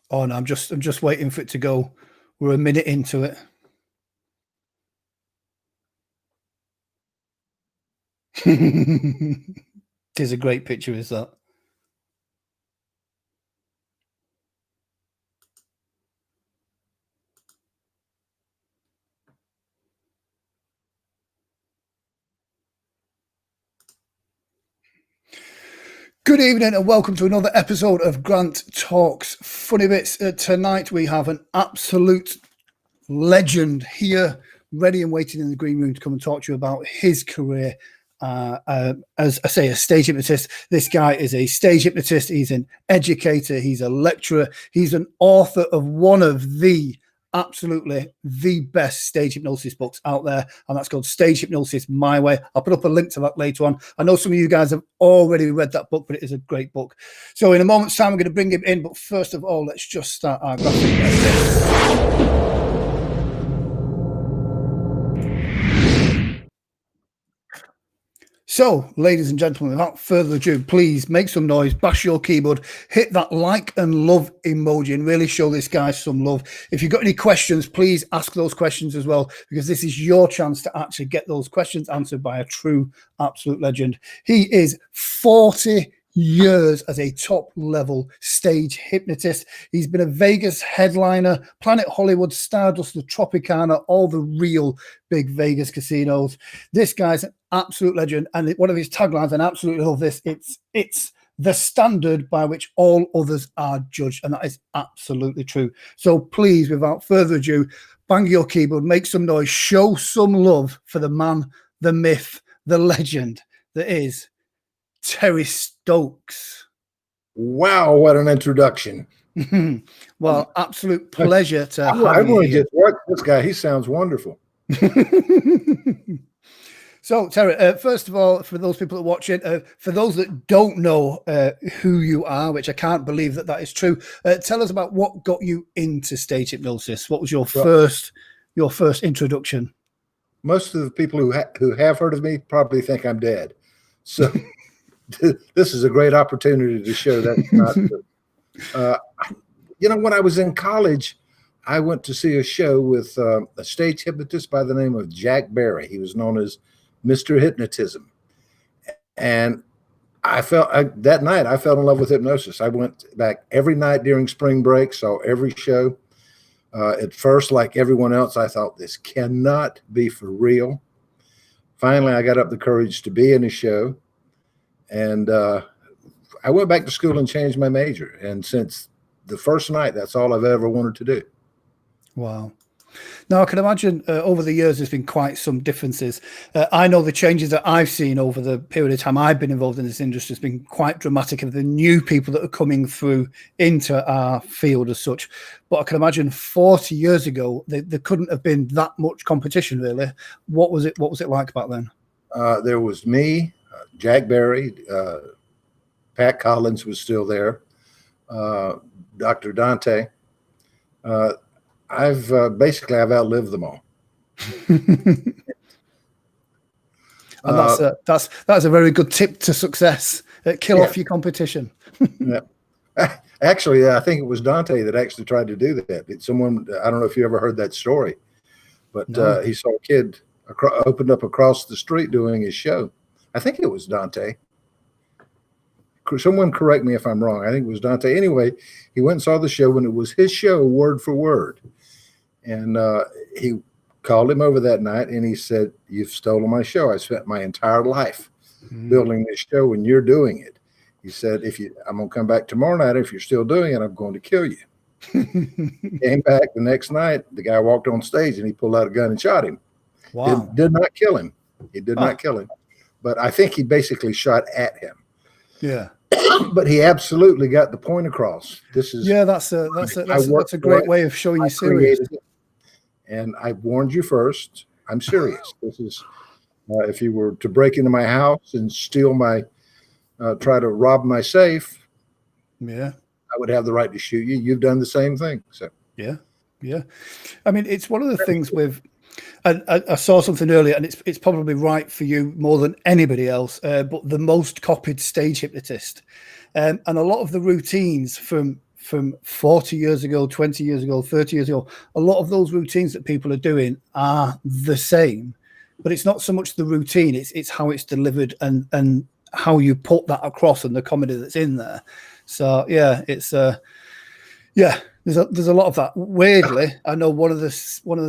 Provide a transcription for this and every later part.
Oh no, I'm just waiting for it to go. We're a minute into it. It is a great picture, is that? Good evening and welcome to another episode of Grant Talks Funny Bits. Tonight we have an absolute legend here, ready and waiting in the green room to come and talk to you about his career. As I say, a stage hypnotist. This guy is a stage hypnotist. He's an educator. He's a lecturer. He's an author of one of the absolutely the best stage hypnosis books out there, and that's called Stage Hypnosis My Way. I'll put up a link to that later on. I know some of you guys have already read that book, but it is a great book. So in a moment's time, I'm going to bring him in, but first of all, let's just start our graphic. So, ladies and gentlemen, without further ado, please make some noise, bash your keyboard, hit that like and love emoji, and really show this guy some love. If you've got any questions, please ask those questions as well, because this is your chance to actually get those questions answered by a true, absolute legend. He is 40 years as a top-level stage hypnotist. He's been a Vegas headliner, Planet Hollywood, Stardust, the Tropicana, all the real big Vegas casinos. This guy's an absolute legend, and one of his taglines, and I absolutely love this, it's the standard by which all others are judged, and that is absolutely true. So please, without further ado, bang your keyboard, make some noise, show some love for the man, the myth, the legend that is Terry Stokes. Wow, what an introduction. Well, absolute pleasure to have you. I want to just watch this guy. He sounds wonderful. So, Terry, first of all, for those people that watch it, for those that don't know who you are, which I can't believe that is true, tell us about what got you into stage hypnosis. What was your first introduction? Most of the people who have heard of me probably think I'm dead. So this is a great opportunity to show that's not true. When I was in college, I went to see a show with a stage hypnotist by the name of Jack Barry. He was known as Mr. Hypnotism. And that night I fell in love with hypnosis. I went back every night during spring break, saw every show. At first, like everyone else, I thought this cannot be for real. Finally, I got up the courage to be in a show. And I went back to school and changed my major. And since the first night, that's all I've ever wanted to do. Wow. Now, I can imagine over the years, there's been quite some differences. I know the changes that I've seen over the period of time I've been involved in this industry has been quite dramatic of the new people that are coming through into our field as such. But I can imagine 40 years ago, there couldn't have been that much competition, really. What was it like back then? There was me, Jack Barry, Pat Collins was still there, Dr. Dante. I've outlived them all. And that's a very good tip to success. Kill off your competition. Yeah. Actually, I think it was Dante that actually tried to do that. I don't know if you ever heard that story, but no. He saw a kid opened up across the street doing his show. I think it was Dante. Someone correct me if I'm wrong. I think it was Dante. Anyway, he went and saw the show, and it was his show word for word. And he called him over that night, and he said, "You've stolen my show. I spent my entire life building this show, and you're doing it." He said, I'm going to come back tomorrow night. If you're still doing it, I'm going to kill you. Came back the next night. The guy walked on stage, and he pulled out a gun and shot him. Wow. Did not kill him. He did not kill him. But I think he basically shot at him. Yeah. But he absolutely got the point across. That's a great way of showing you serious. And I warned you first. I'm serious. This is if you were to break into my house and steal try to rob my safe. Yeah, I would have the right to shoot you. You've done the same thing. So yeah. I mean, it's one of the things with. And I saw something earlier, and it's probably right for you more than anybody else, but the most copied stage hypnotist. And a lot of the routines from from 40 years ago, 20 years ago, 30 years ago. A lot of those routines that people are doing are the same, but it's not so much the routine, it's how it's delivered and how you put that across and the comedy that's in there. So yeah, it's yeah, there's a lot of that. Weirdly, I know one of the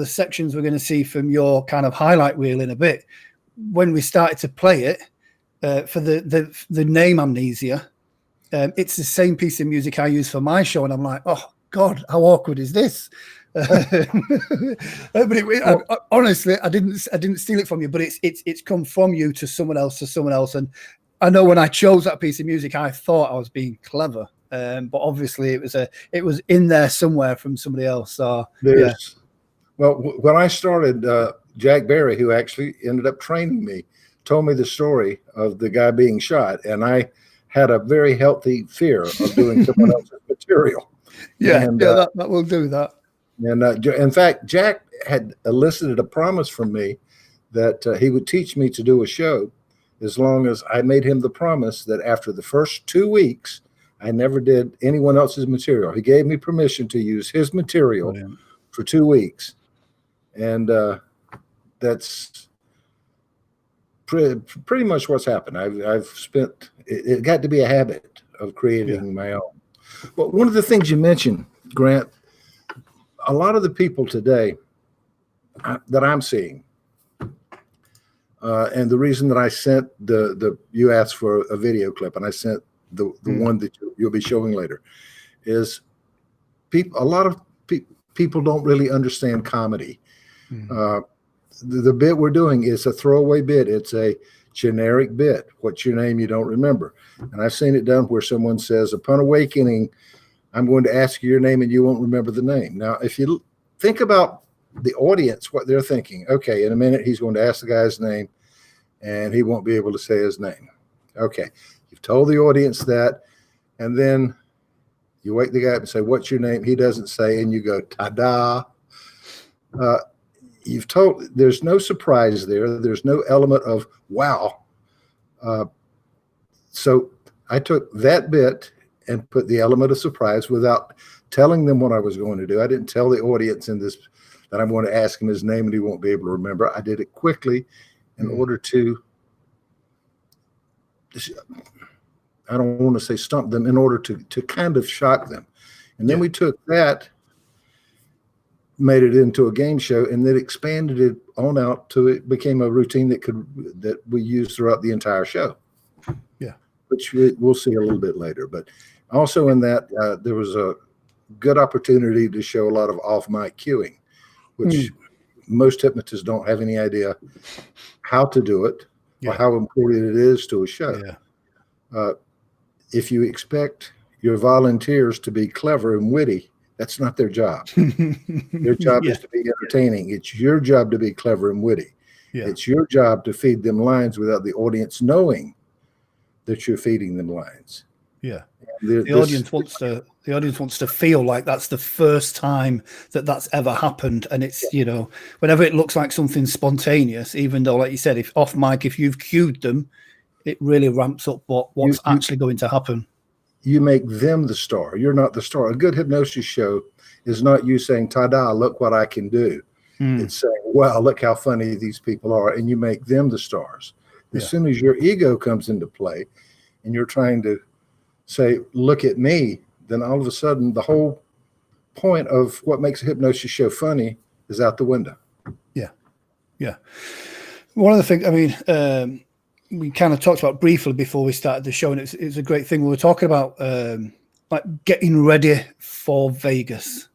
sections we're going to see from your kind of highlight reel in a bit, when we started to play it for the name Amnesia, it's the same piece of music I use for my show, and I'm like, oh God, how awkward is this? But honestly, I didn't steal it from you, but it's come from you to someone else, and I know when I chose that piece of music, I thought I was being clever, but obviously it was in there somewhere from somebody else. So yeah. Well, when I started, Jack Barry, who actually ended up training me, told me the story of the guy being shot, and I had a very healthy fear of doing someone else's material. Yeah, and, that will do that. And in fact, Jack had elicited a promise from me that he would teach me to do a show as long as I made him the promise that after the first 2 weeks, I never did anyone else's material. He gave me permission to use his material for 2 weeks. And that's pretty much what's happened. I've spent, it got to be a habit of creating my own. But one of the things you mentioned, Grant, a lot of the people today that I'm seeing, and the reason that I sent you asked for a video clip, and I sent the one that you'll be showing later, is a lot of people don't really understand comedy. The bit we're doing is a throwaway bit. It's a generic bit. What's your name? You don't remember. And I've seen it done where someone says, upon awakening, I'm going to ask you your name and you won't remember the name. Now, if you think about the audience, what they're thinking, okay, in a minute, he's going to ask the guy's name and he won't be able to say his name. Okay. You've told the audience that, and then you wake the guy up and say, what's your name? He doesn't say, and you go, ta-da. You've told, there's no surprise there. There's no element of, wow. So I took that bit and put the element of surprise without telling them what I was going to do. I didn't tell the audience in this that I'm going to ask him his name and he won't be able to remember. I did it quickly in order to, I don't want to say stump them, in order to kind of shock them. And then we took that, made it into a game show, and then expanded it on out to it became a routine that we used throughout the entire show. Yeah, which we'll see a little bit later. But also in that, there was a good opportunity to show a lot of off-mic cueing, which most hypnotists don't have any idea how to do it or how important it is to a show. If you expect your volunteers to be clever and witty, that's not their job. Their job is to be entertaining. It's your job to be clever and witty. It's your job to feed them lines without the audience knowing that you're feeding them lines. The audience wants to feel like that's the first time that's ever happened, and it's whenever it looks like something spontaneous, even though, like you said, if off mic, if you've cued them, it really ramps up what's actually going to happen. You make them the star. You're not the star. A good hypnosis show is not you saying, ta-da, look what I can do. It's saying, wow, look how funny these people are. And you make them the stars. As soon as your ego comes into play and you're trying to say, look at me, then all of a sudden the whole point of what makes a hypnosis show funny is out the window. One of the things, I mean, we kind of talked about briefly before we started the show, and it's a great thing. We were talking about like getting ready for Vegas,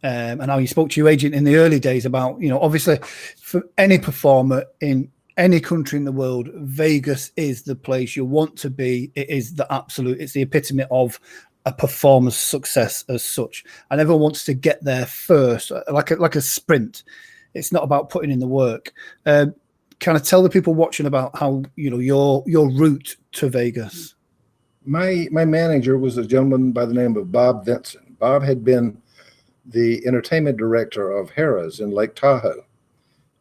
and how you spoke to your agent in the early days about, obviously for any performer in any country in the world, Vegas is the place you want to be. It is it's the epitome of a performer's success as such, and everyone wants to get there first, like a sprint. It's not about putting in the work. Kind of tell the people watching about how your route to Vegas. My manager was a gentleman by the name of Bob Vinson. Bob had been the entertainment director of Harrah's in Lake Tahoe,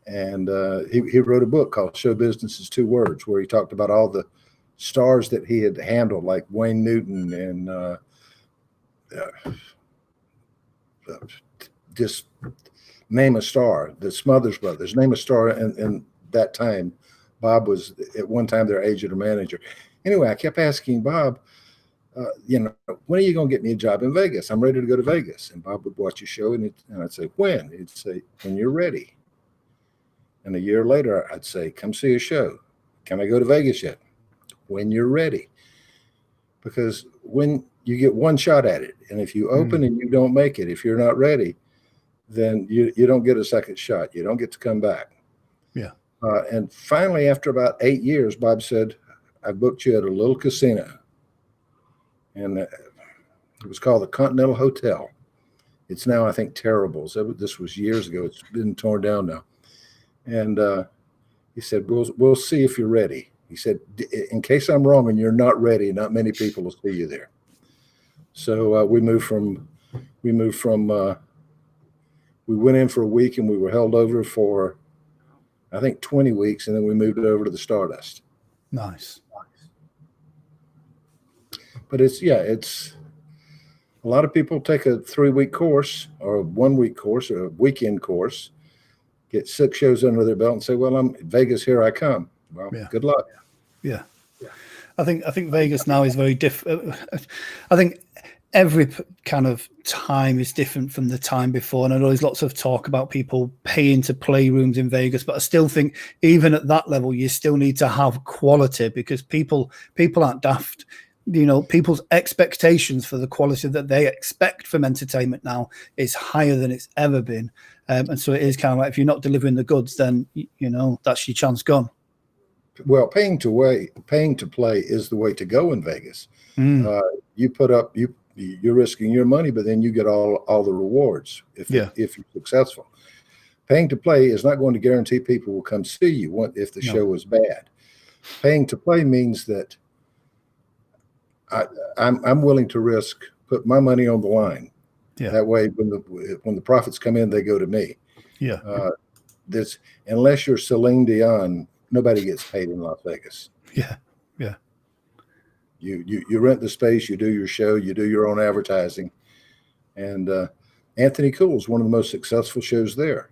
and he wrote a book called "Show Business is Two Words," where he talked about all the stars that he had handled, like Wayne Newton and just name a star. The Smothers Brothers, name a star. In that time, Bob was at one time their agent or manager. Anyway, I kept asking Bob, when are you going to get me a job in Vegas? I'm ready to go to Vegas. And Bob would watch a show, and I'd say, when? He'd say, when you're ready. And a year later, I'd say, come see a show. Can I go to Vegas yet? When you're ready. Because when you get one shot at it, and if you open and you don't make it, if you're not ready, then you don't get a second shot. You don't get to come back. Yeah. And finally, after about 8 years, Bob said, I booked you at a little casino. And it was called the Continental Hotel. It's now, I think, Terrible's. This was years ago. It's been torn down now. And he said, we'll see if you're ready. He said, in case I'm wrong and you're not ready, not many people will see you there. So we went in for a week, and we were held over for, I think, 20 weeks. And then we moved over to the Stardust. Nice. But it's a lot of people take a 3-week course or a 1-week course or a weekend course, get 6 shows under their belt and say, well, I'm Vegas, here I come. Well, good luck. Yeah. I think Vegas now is very different. I think every kind of time is different from the time before. And I know there's lots of talk about people paying to play rooms in Vegas, but I still think even at that level, you still need to have quality, because people aren't daft. People's expectations for the quality that they expect from entertainment now is higher than it's ever been. And so it is kind of like, if you're not delivering the goods, then, that's your chance gone. Well, paying to play is the way to go in Vegas. You put up, you're risking your money, but then you get all the rewards if you're successful. Paying to play is not going to guarantee people will come see you if the show is bad. Paying to play means that I'm willing to put my money on the line. Yeah. That way, when the profits come in, they go to me. Yeah. Unless you're Celine Dion, nobody gets paid in Las Vegas. Yeah. Yeah. You rent the space, you do your show, you do your own advertising, and Anthony Coole's one of the most successful shows there.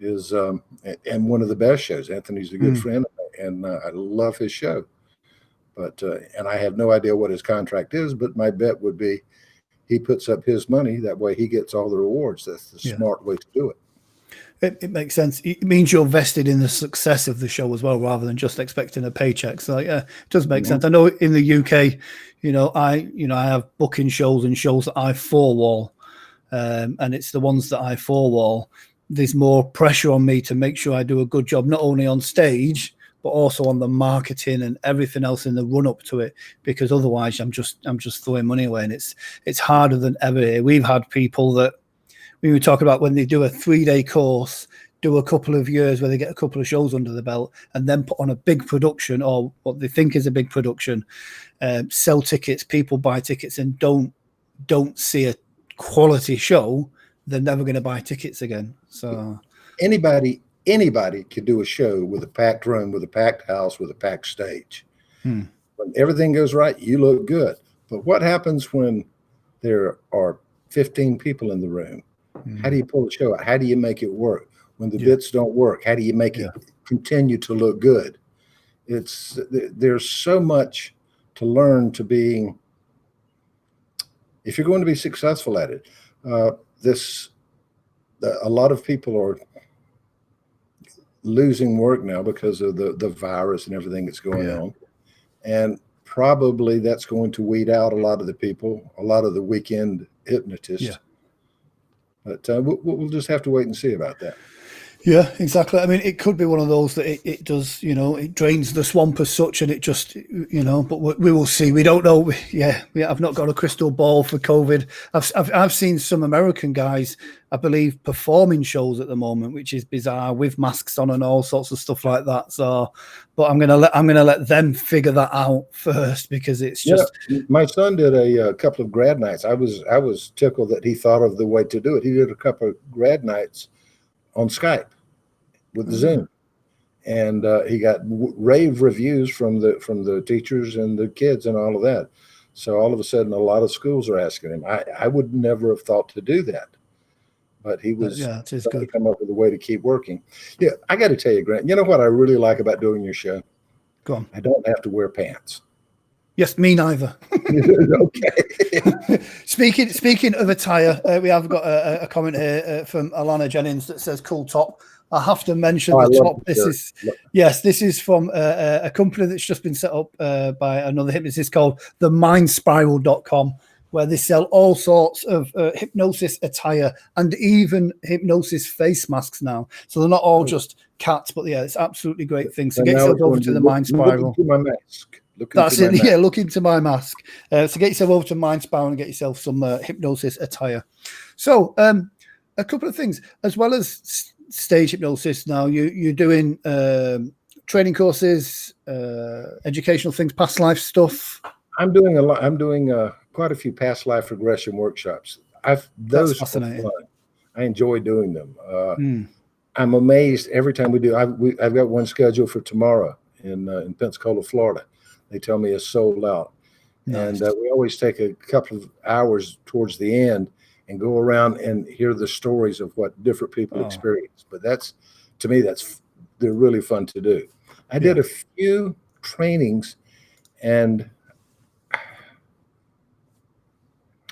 And one of the best shows. Anthony's a good friend, and I love his show. But and I have no idea what his contract is, but my bet would be he puts up his money. That way he gets all the rewards. That's the smart way to do it. It makes sense. It means you're vested in the success of the show as well, rather than just expecting a paycheck. So it does make sense. I know in the UK, I have booking shows and shows that I four-wall, and it's the ones that I four-wall. There's more pressure on me to make sure I do a good job, not only on stage, but also on the marketing and everything else in the run up to it, because otherwise I'm just throwing money away, and it's harder than ever here. We've had people that we were talking about when they do a 3-day course, do a couple of years where they get a couple of shows under the belt, and then put on a big production or what they think is a big production, sell tickets, people buy tickets and don't see a quality show, they're never going to buy tickets again. So anybody could do a show with a packed room, with a packed house, with a packed stage. When everything goes right, you look good. But what happens when there are 15 people in the room? How do you pull the show out? How do you make it work? When the bits don't work, how do you make it continue to look good? There's so much to learn to being, if you're going to be successful at it. A lot of people are losing work now because of the virus and everything that's going on. And probably that's going to weed out a lot of the people, a lot of the weekend hypnotists. Yeah. But we'll just have to wait and see about that. Yeah, exactly. I mean, it could be one of those that it does, it drains the swamp as such, and it just, but we will see. We don't know. Yeah, I've not got a crystal ball for COVID. I've seen some American guys, I believe, performing shows at the moment, which is bizarre, with masks on and all sorts of stuff like that. So, but I'm gonna let them figure that out first, because it's just. Yeah, my son did a couple of grad nights. I was tickled that he thought of the way to do it. He did a couple of grad nights on Skype with the Zoom, and he got rave reviews from the teachers and the kids and all of that. So all of a sudden, a lot of schools are asking him. I would never have thought to do that, but he was Yeah, it is trying to good. come up with a way to keep working. Yeah, I got to tell you, Grant, you know what I really like about doing your show? Go on. I don't have to wear pants. Yes, me neither. Okay. Speaking of attire, we have got a comment here from Alana Jennings that says "cool top." I have to mention I the love top. the shirt. This is from a company that's just been set up by another hypnotist called themindspiral.com, where they sell all sorts of hypnosis attire and even hypnosis face masks now. So they're not all just cats, but yeah, it's absolutely great thing. So And get now yourself it's over going to the look Mind Spiral. into my mask. Look That's into it. my mask. Yeah, look into my mask. So get yourself over to Mind Spiral and get yourself some hypnosis attire. So a couple of things, as well as stage hypnosis. Now you're doing training courses, educational things, past life stuff. I'm doing a lot. I'm doing quite a few past life regression workshops. Those are fascinating. fun. I enjoy doing them. Mm. I'm amazed every time we do. I've got one scheduled for tomorrow in Pensacola, Florida. They tell me it's sold out. Nice. And we always take a couple of hours towards the end and go around and hear the stories of what different people experience. But to me, they're really fun to do. I did a few trainings, and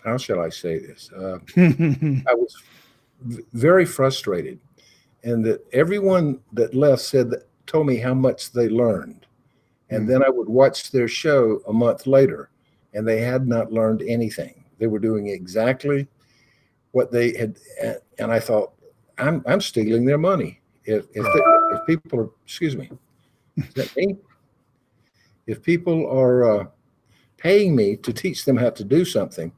how shall I say this? I was very frustrated, and that everyone that left told me how much they learned. And then I would watch their show a month later, and they had not learned anything. They were doing exactly what they had, and I thought, I'm stealing their money. If people are, excuse me, is that me? If people are paying me to teach them how to do something,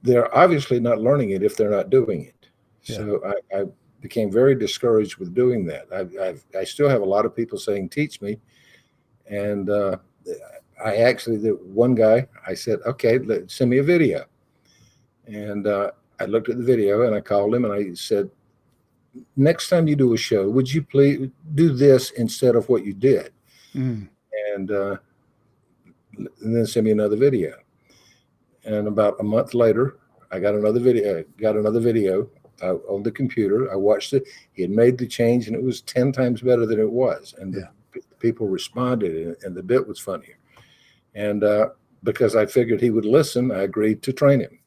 they're obviously not learning it if they're not doing it. Yeah. So I became very discouraged with doing that. I still have a lot of people saying, teach me. And I actually, the one guy, I said, okay, send me a video. And I looked at the video and I called him and I said, next time you do a show, would you please do this instead of what you did? And then send me another video. And about a month later, I got another video on the computer. I watched it. He had made the change and it was 10 times better than it was. And the people responded and the bit was funnier. And because I figured he would listen, I agreed to train him.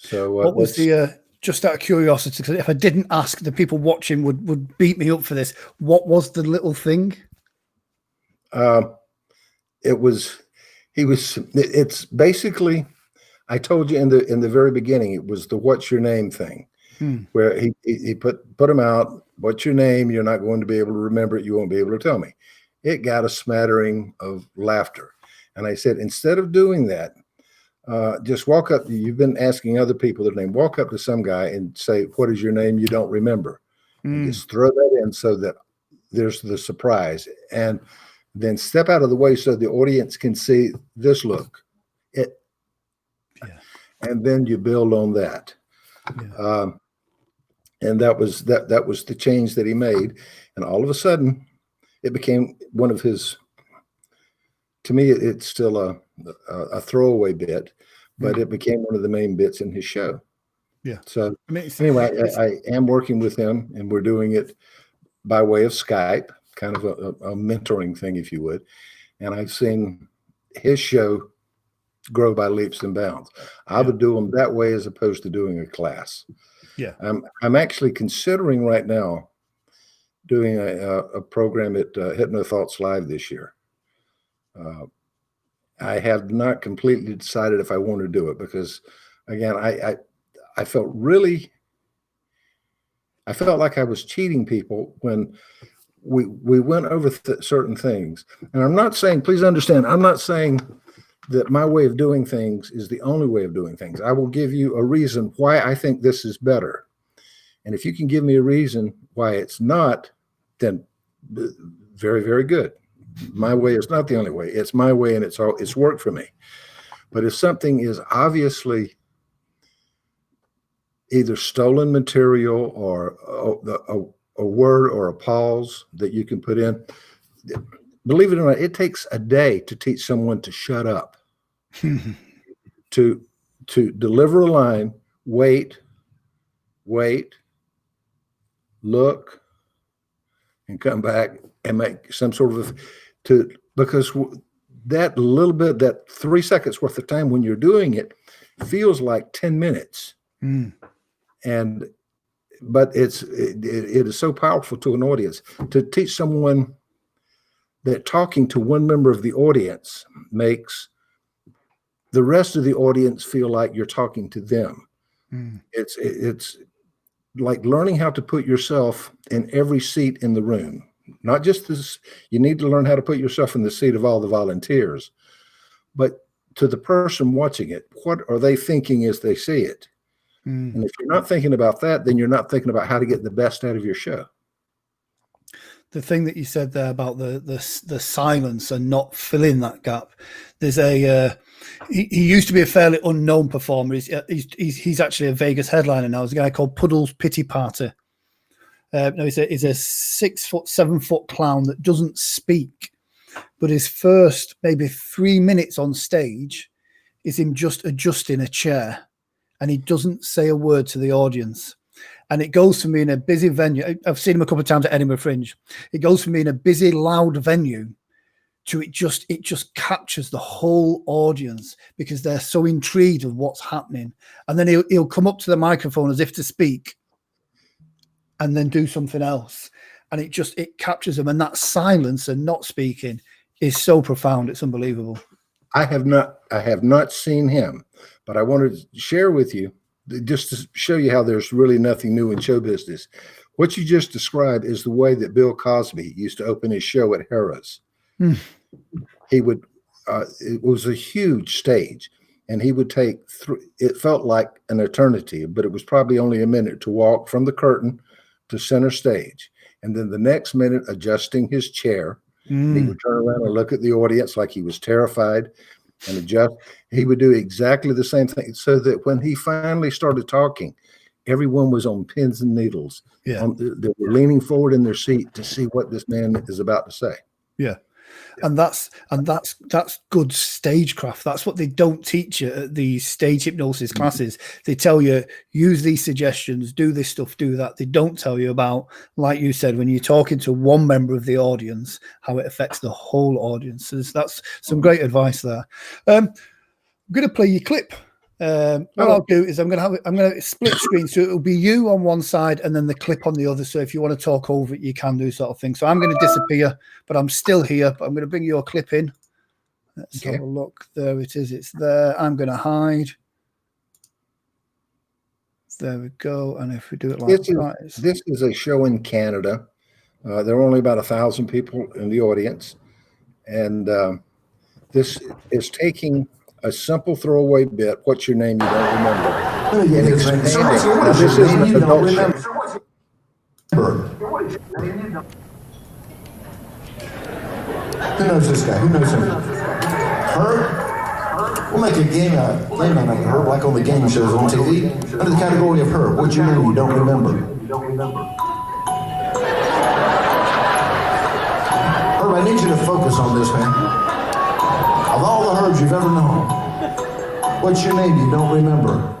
So what was the, just out of curiosity, because if I didn't ask, the people watching would beat me up for this. What was the little thing? It's basically, I told you in the very beginning, it was the what's your name thing, where he put them out. What's your name? You're not going to be able to remember it. You won't be able to tell me. It got a smattering of laughter. And I said, instead of doing that, just walk up. You've been asking other people their name. Walk up to some guy and say, what is your name? You don't remember. And just throw that in so that there's the surprise. And then step out of the way so the audience can see this look. And then you build on that. And that was the change that he made. And all of a sudden, it became one of his, to me, it's still a throwaway bit, but it became one of the main bits in his show. Yeah. So anyway, I am working with him, and we're doing it by way of Skype, kind of a mentoring thing, if you would. And I've seen his show grow by leaps and bounds. I would do them that way as opposed to doing a class. Yeah. I'm actually considering right now doing a program at Hypnothoughts Live this year. I have not completely decided if I want to do it because, again, I felt like I was cheating people when we went over certain things. And I'm not saying, please understand, I'm not saying that my way of doing things is the only way of doing things. I will give you a reason why I think this is better. And if you can give me a reason why it's not, then very, very good. My way is not the only way. It's my way, and it's worked for me. But if something is obviously either stolen material or a word or a pause that you can put in, believe it or not, it takes a day to teach someone to shut up. to deliver a line, wait, look, and come back and make some sort of because that little bit, that 3 seconds worth of time when you're doing it feels like 10 minutes. But it is so powerful to an audience to teach someone that talking to one member of the audience makes the rest of the audience feel like you're talking to them. It's like learning how to put yourself in every seat in the room, not just this. You need to learn how to put yourself in the seat of all the volunteers, but to the person watching it, what are they thinking as they see it? And if you're not thinking about that, then you're not thinking about how to get the best out of your show. The thing that you said there about the silence and not filling that gap. There's he used to be a fairly unknown performer. He's actually a Vegas headliner now. There's a guy called Puddle's Pity Party. No, he's a 6 foot, 7 foot clown that doesn't speak, but his first maybe 3 minutes on stage is him just adjusting a chair, and he doesn't say a word to the audience. And it goes from being a busy venue. I've seen him a couple of times at Edinburgh Fringe. It goes from being a busy, loud venue to it just captures the whole audience because they're so intrigued of what's happening. And then he'll come up to the microphone as if to speak and then do something else. And it captures them. And that silence and not speaking is so profound. It's unbelievable. I have not seen him, but I wanted to share with you just to show you how there's really nothing new in show business. What you just described is the way that Bill Cosby used to open his show at Harrah's. He would, it was a huge stage, and he would take it felt like an eternity, but it was probably only a minute to walk from the curtain to center stage. And then the next minute, adjusting his chair, he would turn around and look at the audience like he was terrified and adjust. He would do exactly the same thing, so that when he finally started talking, everyone was on pins and needles. They were leaning forward in their seat to see what this man is about to say. And that's good stagecraft. That's what they don't teach you at the stage hypnosis classes. They tell you, use these suggestions, do this stuff, do that. They don't tell you about, like you said, when you're talking to one member of the audience, how it affects the whole audience. So that's some great advice there. I'm going to play your clip. What I'll do is I'm going to split screen, so it'll be you on one side and then the clip on the other. So if you want to talk over it, you can do, sort of thing. So I'm going to disappear, but I'm still here. But I'm going to bring your clip in. Let's have a look. There it is. It's there. I'm going to hide. There we go. And if we do it like that, this is a show in Canada. There are only about 1,000 people in the audience, and this is taking a simple throwaway bit. What's your name? You don't remember. And expanding. Now, this isn't an adult show. Who knows this guy? Who knows him? Herb? We'll make a game out of Herb, like on the game shows on TV. Under the category of Herb, what's your name? You don't remember. Herb, I need you to focus on this, man. Of all the Herbs you've ever known, what's your name you don't remember?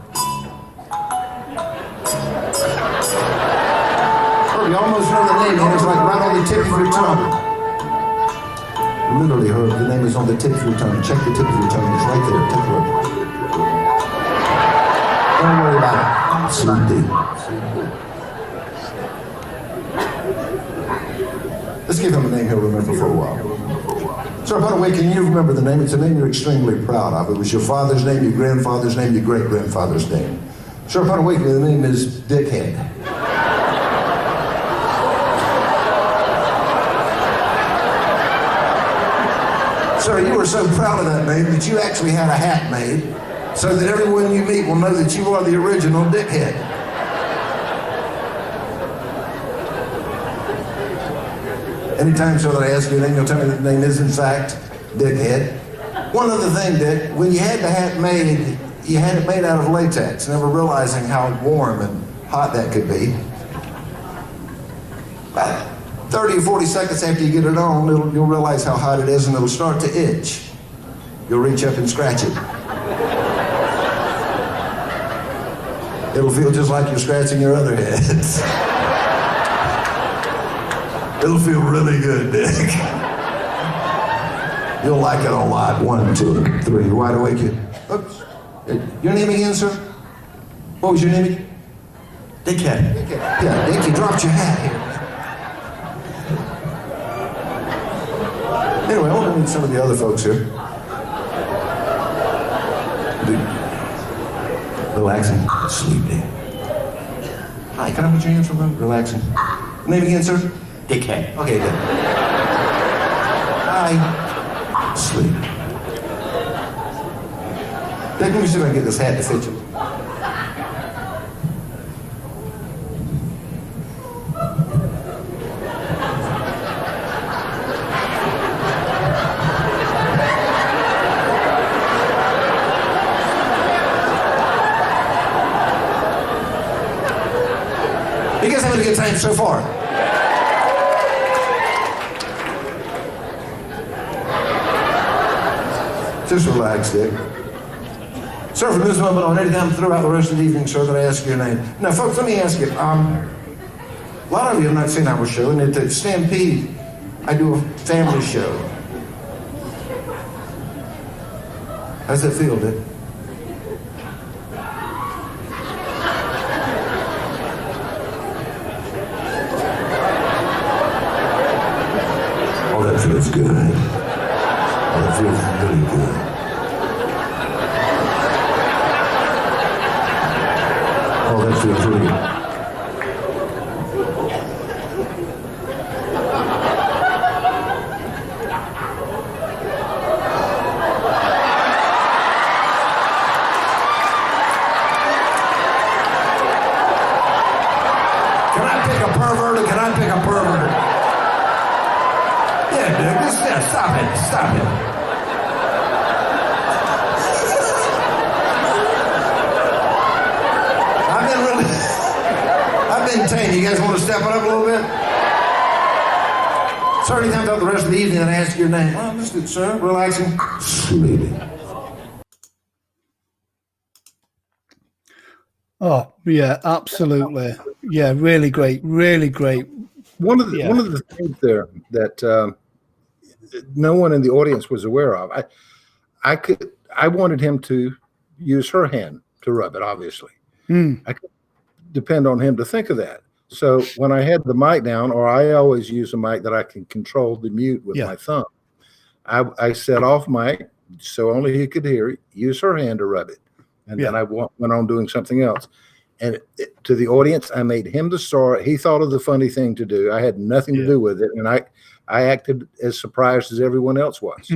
Herb, you almost know the name, and it's like right on the tip of your tongue. Literally, Herb, the name is on the tip of your tongue. Check the tip of your tongue, it's right there. Take a look. Don't worry about it. Sleep deep. Let's give him a name he'll remember for a while. So, by the way, can you remember the name? It's a name you're extremely proud of. It was your father's name, your grandfather's name, your great-grandfather's name. Sir, by the way, the name is Dickhead. Sir, you were so proud of that name that you actually had a hat made so that everyone you meet will know that you are the original Dickhead. Anytime so that I ask you a name, you'll tell me that the name is, in fact, Dickhead. One other thing, Dick, when you had the hat made, you had it made out of latex, never realizing how warm and hot that could be. About 30 or 40 seconds after you get it on, you'll realize how hot it is, and it'll start to itch. You'll reach up and scratch it. It'll feel just like you're scratching your other heads. It'll feel really good, Dick. You'll like it a lot. 1, 2, 3. Wide awake. Oops. Your name again, sir? What was your name again? Dickhead. Yeah, Dick, you dropped your hat here. Anyway, I want to meet some of the other folks here. Relaxing. Sleeping. Hi, can I put your hands for a moment? Relaxing. Name again, sir? Dickhead. Okay, good. Hi. Sleep. Dick, let me see if I can get this hat to fit you. You guys having a good time so far? Just relax, Dick. Sir, from this moment on, anytime throughout the rest of the evening, sir, that I ask your name. Now, folks, let me ask you, a lot of you have not seen our show, and at Stampede, I do a family show. How's that feel, Dick? Oh, that feels good. Oh, that feels really good. Oh, that feels really good. Can I pick a pervert or can I pick a pervert? Yeah, dude, just stop it. Stop it. I've been tame. You guys want to step it up a little bit? Certainly time throughout the rest of the evening and I ask your name. Well, just good, sir. Relaxing. Sleeping. Oh, yeah, absolutely. Yeah, really great. Really great. One of the things there that no one in the audience was aware of. I wanted him to use her hand to rub it, obviously. I could depend on him to think of that. So when I had the mic down, or I always use a mic that I can control the mute with my thumb, I set off mic so only he could hear it, use her hand to rub it. And then I went on doing something else. And to the audience, I made him the star. He thought of the funny thing to do. I had nothing to do with it. And I acted as surprised as everyone else was.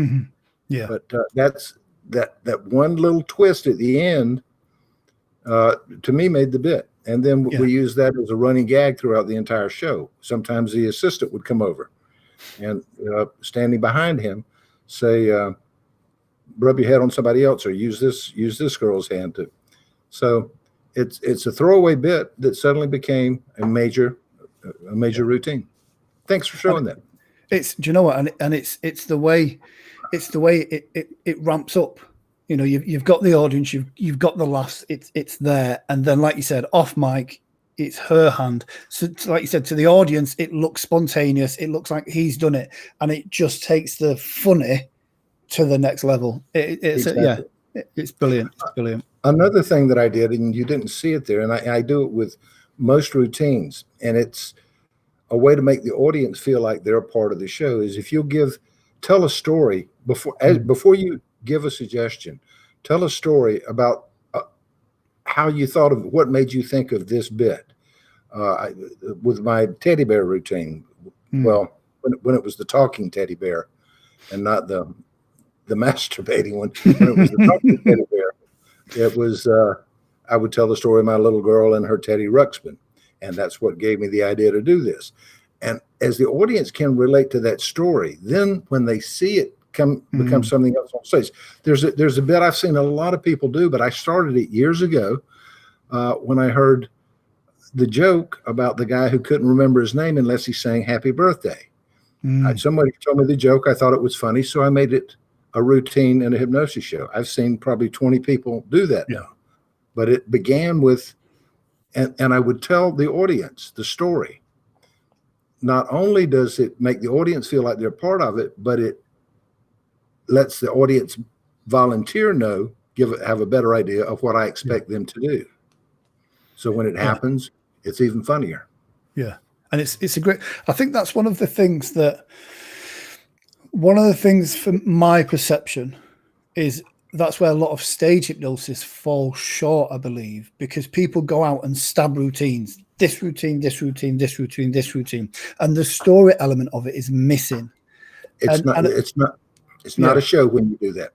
Yeah. But that's that one little twist at the end, to me, made the bit. And then we used that as a running gag throughout the entire show. Sometimes the assistant would come over and standing behind him say, rub your head on somebody else or use this girl's hand too. So it's a throwaway bit that suddenly became a major routine. Thanks for showing that. Do you know what? And it's the way it ramps up. You know, you've got the audience, you've got the laughs, it's there, and then like you said, off mic, it's her hand. So like you said, to the audience, it looks spontaneous. It looks like he's done it, and it just takes the funny to the next level. It's brilliant. It's brilliant. Another thing that I did, and you didn't see it there, and I do it with most routines, and it's a way to make the audience feel like they're a part of the show, is if you'll tell a story before you give a suggestion, tell a story about how you thought of what made you think of this bit. With my teddy bear routine, well, when it was the talking teddy bear and not the masturbating one, when it was the talking teddy bear, it was I would tell the story of my little girl and her Teddy Ruxpin, and that's what gave me the idea to do this. And as the audience can relate to that story, then when they see it become something else on stage. There's a bit I've seen a lot of people do, but I started it years ago when I heard the joke about the guy who couldn't remember his name unless he sang happy birthday. Somebody told me the joke. I thought it was funny, so I made it a routine in a hypnosis show. I've seen probably 20 people do that now. But it began with, and I would tell the audience the story. Not only does it make the audience feel like they're part of it, but it lets the audience volunteer know, have a better idea of what I expect them to do. So when it happens, it's even funnier. Yeah. And it's a great, I think that's one of the things from my perception is that's where a lot of stage hypnosis falls short, I believe, because people go out and stab routines, this routine, this routine, this routine, this routine. And the story element of it is missing. It's not a show when you do that.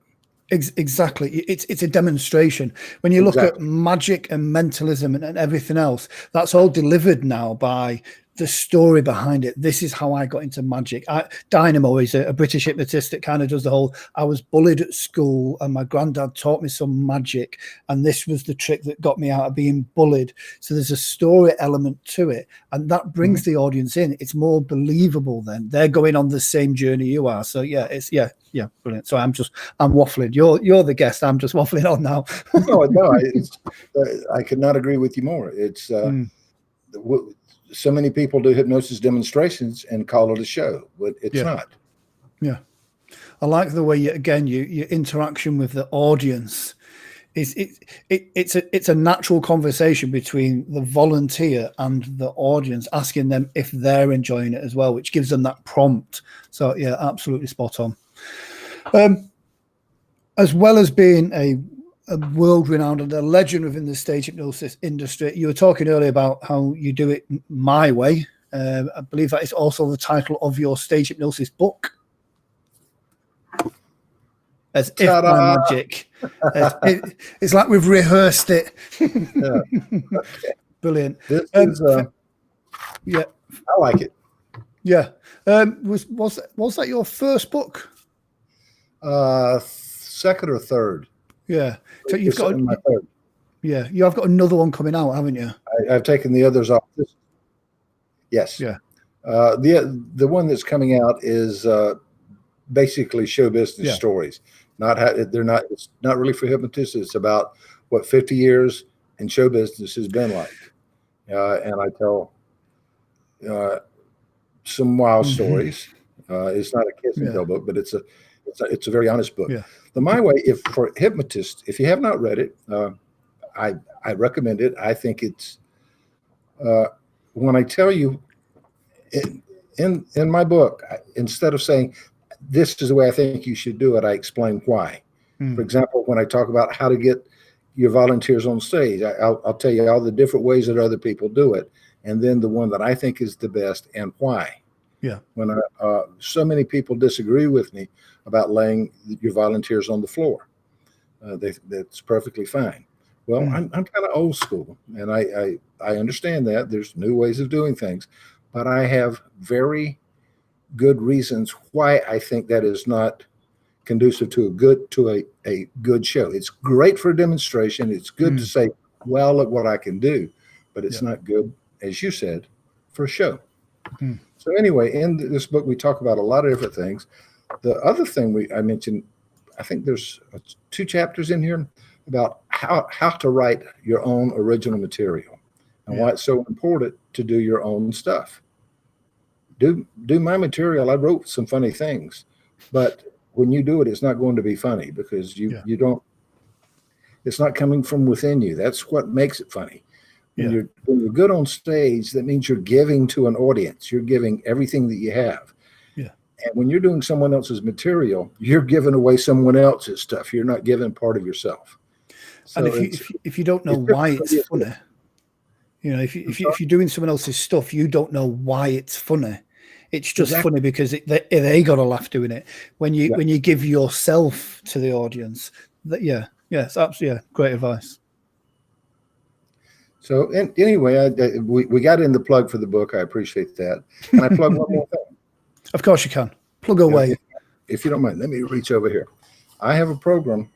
Exactly. It's a demonstration. When you look at magic and mentalism and everything else, that's all delivered now by the story behind it. This is how I got into magic. Dynamo is a British hypnotist that kind of does the whole, I was bullied at school and my granddad taught me some magic and this was the trick that got me out of being bullied. So there's a story element to it, and that brings the audience in. It's more believable then. They're going on the same journey you are. So yeah, brilliant. So I'm waffling. You're the guest. I'm just waffling on now. I could not agree with you more. It's so many people do hypnosis demonstrations and call it a show, but it's not. Yeah. I like the way your interaction with the audience it's a natural conversation between the volunteer and the audience, asking them if they're enjoying it as well, which gives them that prompt. So yeah, absolutely spot on. As well as being a world-renowned and a legend within the stage hypnosis industry, you were talking earlier about how you do it my way. I believe that is also the title of your stage hypnosis book. As if by magic. It's like we've rehearsed it. Yeah. Okay. Brilliant. This is, yeah, I like it. Yeah. Was that your first book? Second or third. Yeah. So you've got my third. Yeah, you have got another one coming out, haven't you? I've taken the others off. Yes. Yeah. The one that's coming out is basically show business stories. It's not really for hypnotists. It's about what 50 years in show business has been like. And I tell some wild stories. It's not a kiss and tell book, but it's a very honest book. Yeah. The My Way, for hypnotists, if you have not read it, I recommend it. I think it's when I tell you in my book, instead of saying this is the way I think you should do it, I explain why. For example, when I talk about how to get your volunteers on stage, I'll tell you all the different ways that other people do it, and then the one that I think is the best and why. Yeah. When so many people disagree with me about laying your volunteers on the floor, that's perfectly fine. Well, I'm kind of old school, and I understand that there's new ways of doing things, but I have very good reasons why I think that is not conducive to a good show. It's great for a demonstration. It's good to say, well, look what I can do, but it's not good, as you said, for a show. So anyway, in this book, we talk about a lot of different things. The other thing I mentioned, I think there's 2 chapters in here about how to write your own original material and why it's so important to do your own stuff. Do my material. I wrote some funny things, but when you do it, it's not going to be funny because you don't. It's not coming from within you. That's what makes it funny. When you're good on stage, that means you're giving to an audience. You're giving everything that you have. Yeah. And when you're doing someone else's material, you're giving away someone else's stuff. You're not giving part of yourself. So and if you don't know why it's funny, if you're doing someone else's stuff, you don't know why it's funny. It's just funny because they got a laugh doing it. When you give yourself to the audience, it's absolutely great advice. So anyway, we got in the plug for the book. I appreciate that. Can I plug one more thing? Of course you can. Plug away. If you don't mind, let me reach over here. I have a program.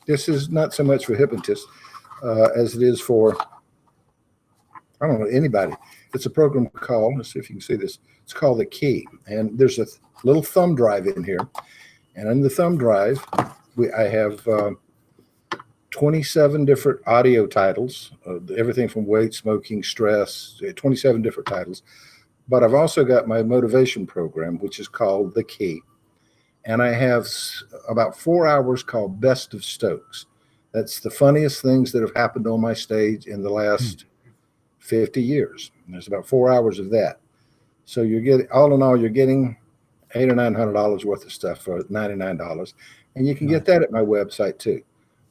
This is not so much for hypnotists as it is for, I don't know, anybody. It's a program called, let's see if you can see this. It's called The Key. And there's a little thumb drive in here. And in the thumb drive, I have 27 different audio titles, everything from weight, smoking, stress, 27 different titles. But I've also got my motivation program, which is called The Key. And I have about 4 hours called Best of Stokes. That's the funniest things that have happened on my stage in the last 50 years. And there's about 4 hours of that. So you're getting, all in all, you're getting $800 or $900 worth of stuff for $99. And you can get that at my website too.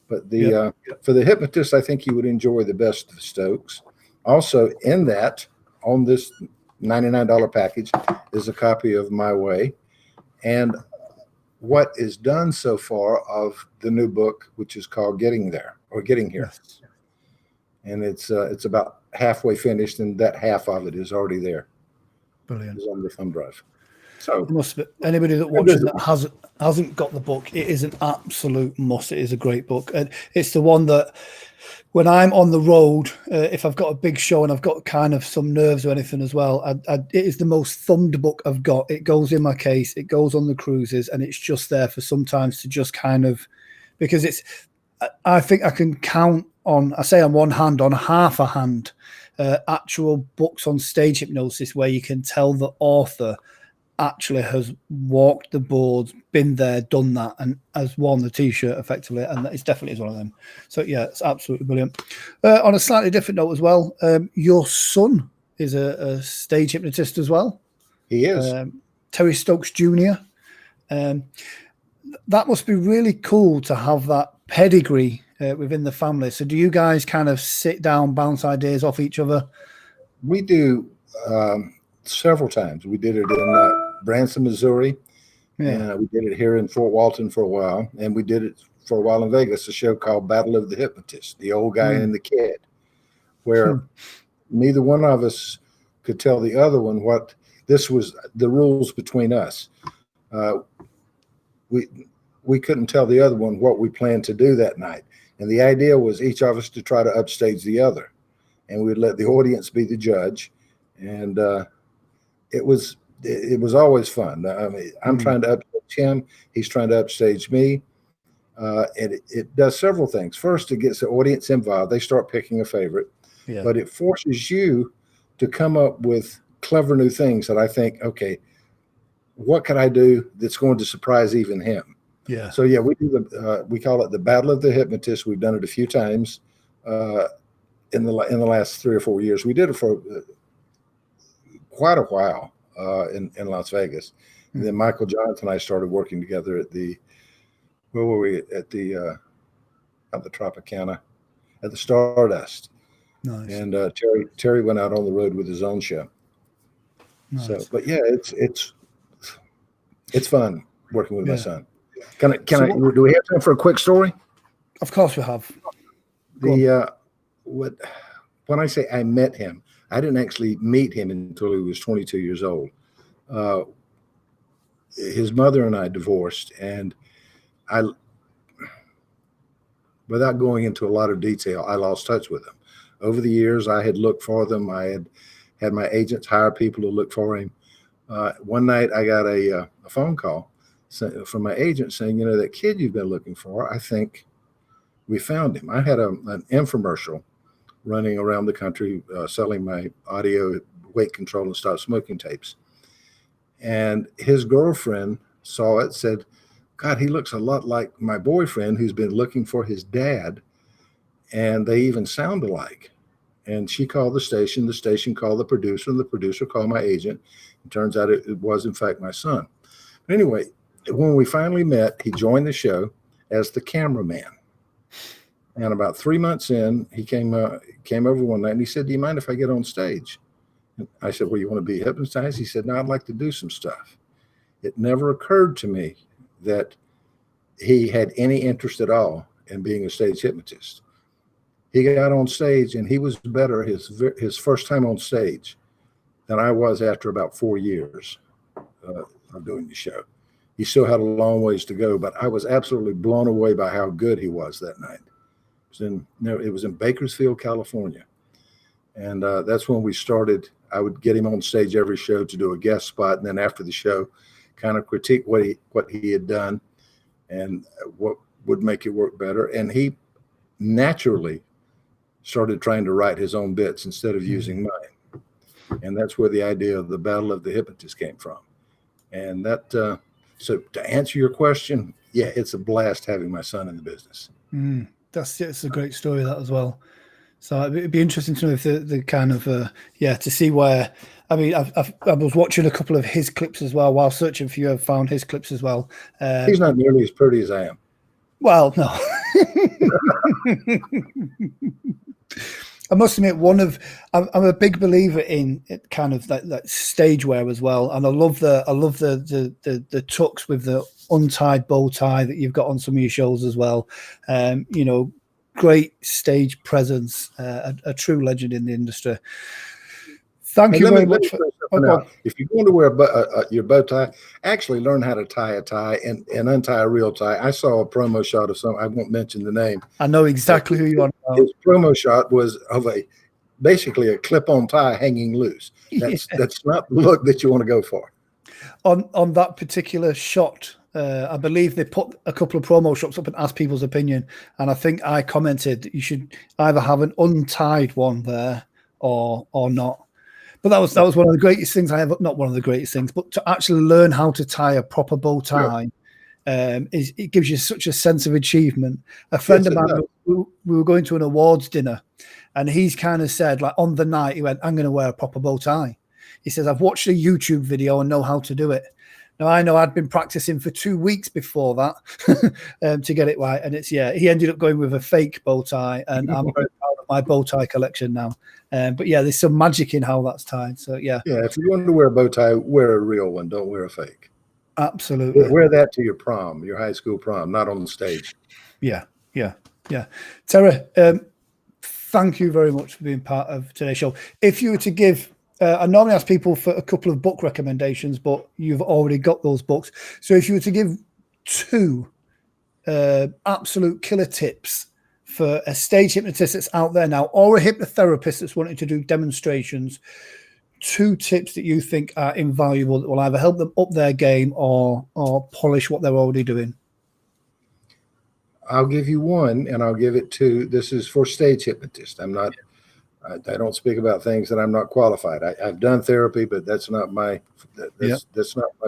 But the for the hypnotist, I think you would enjoy the Best of Stokes. Also in that, on this $99 package, is a copy of My Way. And what is done so far of the new book, which is called Getting There or Getting Here. Yes. And it's about halfway finished, and that half of it is already there. Brilliant. It's on the thumb drive. So must be, anybody that watching that hasn't got the book, it is an absolute must. It is a great book, and it's the one that when I'm on the road, if I've got a big show and I've got kind of some nerves or anything as well, it is the most thumbed book I've got. It goes in my case, it goes on the cruises, and it's just there for sometimes to just kind of, because it's, I think I can count on, I say on one hand, on half a hand, actual books on stage hypnosis where you can tell the author actually has walked the boards, been there, done that, and has worn the t-shirt effectively, and that is definitely one of them. So yeah, it's absolutely brilliant. On a slightly different note as well, your son is a stage hypnotist as well. he is. Terry Stokes Jr. That must be really cool to have that pedigree within the family. So do you guys kind of sit down, bounce ideas off each other? We do several times. We did it in Branson, Missouri. And we did it here in Fort Walton for a while. And we did it for a while in Vegas, a show called Battle of the Hypnotist, the old guy and the kid, where neither one of us could tell the other one what this was, the rules between us. We couldn't tell the other one what we planned to do that night. And the idea was each of us to try to upstage the other. And we'd let the audience be the judge. And it was always fun. I mean, I'm trying to upstage him. He's trying to upstage me. And it does several things. First, it gets the audience involved. They start picking a favorite. Yeah. But it forces you to come up with clever new things that I think, okay, what could I do that's going to surprise even him? Yeah. So yeah, we do we call it the Battle of the Hypnotist. We've done it a few times in the last 3 or 4 years. We did it for quite a while in Las Vegas. And then Michael Johnson and I started working together at the, where were we at the Tropicana, at the Stardust. Nice. And Terry went out on the road with his own show. Nice. So, but yeah, it's fun working with my son. Do we have time for a quick story? Of course we have. When I say I met him, I didn't actually meet him until he was 22 years old. His mother and I divorced, and without going into a lot of detail, I lost touch with him. Over the years, I had looked for them. I had my agents hire people to look for him. One night, I got a phone call from my agent saying, you know, that kid you've been looking for, I think we found him. I had an infomercial running around the country selling my audio weight control and stop smoking tapes. And his girlfriend saw it, said, God, he looks a lot like my boyfriend who's been looking for his dad. And they even sound alike. And she called the station called the producer, and the producer called my agent. It turns out it was, in fact, my son. But anyway, when we finally met, he joined the show as the cameraman. And about 3 months in, he came over one night and he said, do you mind if I get on stage? And I said, well, you want to be hypnotized? He said, no, I'd like to do some stuff. It never occurred to me that he had any interest at all in being a stage hypnotist. He got on stage and he was better his first time on stage than I was after about 4 years of doing the show. He still had a long ways to go, but I was absolutely blown away by how good he was that night. It was in Bakersfield, California. And that's when we started. I would get him on stage every show to do a guest spot. And then after the show, kind of critique what he had done. and what would make it work better. And he naturally started trying to write his own bits instead of using mine. And that's where the idea of the Battle of the Hypnotist came from. And that, so to answer your question, yeah, it's a blast having my son in the business. It's a great story, that as well. So it'd be interesting to know if the kind of, to see where, I mean, I was watching a couple of his clips as well while searching for you. I've found his clips as well. He's not nearly as pretty as I am. Well, no. I must admit, I'm a big believer in it kind of that stage wear as well, and I love the tux with the untied bow tie that you've got on some of your shows as well. You know, great stage presence, a true legend in the industry. Thank you very much. If you're going to wear your bow tie, actually learn how to tie a tie and untie a real tie. I saw a promo shot of some. I won't mention the name. I know exactly who you are. His promo shot was of basically a clip-on tie hanging loose. That's not the look that you want to go for. On that particular shot, I believe they put a couple of promo shots up and asked people's opinion, and I think I commented that you should either have an untied one there or not. But that was one of the greatest things I ever, not one of the greatest things, but to actually learn how to tie a proper bow tie, it gives you such a sense of achievement. A friend of mine, we were going to an awards dinner, and he's kind of said, like, on the night, he went, I'm going to wear a proper bow tie. He says, I've watched a YouTube video and know how to do it. Now, I know I'd been practicing for 2 weeks before that to get it right. And he ended up going with a fake bow tie, and I'm very proud of my bow tie collection now. But yeah, there's some magic in how that's tied. So yeah. Yeah, if you want to wear a bow tie, wear a real one. Don't wear a fake. Absolutely. Wear that to your prom, your high school prom, not on the stage. Yeah. Terry, thank you very much for being part of today's show. If you were to give, I normally ask people for a couple of book recommendations, but you've already got those books. So if you were to give 2 absolute killer tips for a stage hypnotist that's out there now, or a hypnotherapist that's wanting to do demonstrations, 2 tips that you think are invaluable that will either help them up their game or polish what they're already doing. I'll give you one, and I'll give it to, this is for stage hypnotists. I don't speak about things that I'm not qualified. I've done therapy, but that's not my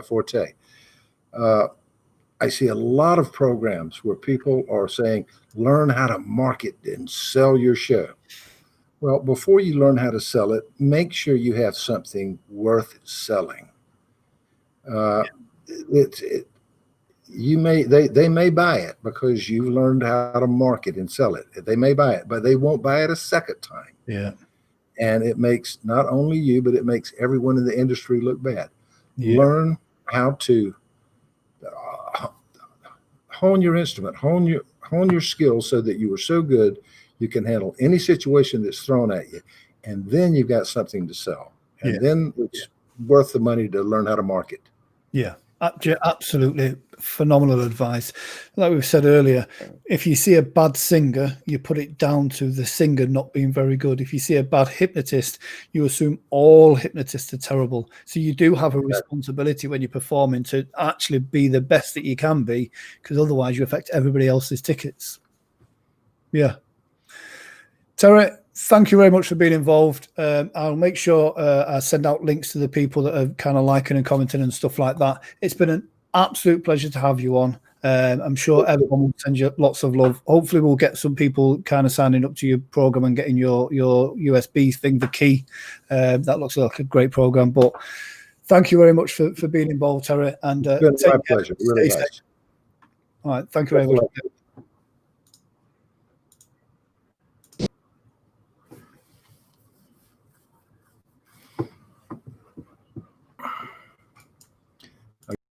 forte. I see a lot of programs where people are saying, learn how to market and sell your show. Well, before you learn how to sell it, make sure you have something worth selling. They may buy it because you learned how to market and sell it. They may buy it, but they won't buy it a second time. Yeah. And it makes not only you, but it makes everyone in the industry look bad. Yeah. Learn how to hone your instrument, hone your skills so that you are so good you can handle any situation that's thrown at you. And then you've got something to sell. And then it's worth the money to learn how to market. Yeah. Absolutely phenomenal advice. Like we've said earlier, if you see a bad singer, you put it down to the singer not being very good. If you see a bad hypnotist, you assume all hypnotists are terrible. So you do have a responsibility when you're performing to actually be the best that you can be, because otherwise you affect everybody else's tickets. Yeah. Terry, thank you very much for being involved. I'll make sure I send out links to the people that are kind of liking and commenting and stuff like that. It's been an absolute pleasure to have you on. I'm sure everyone will send you lots of love. Hopefully we'll get some people kind of signing up to your program and getting your USB thing, the key. That looks like a great program. But thank you very much for being involved, Terry. And it's been my pleasure. Really nice. All right. Thank you very much.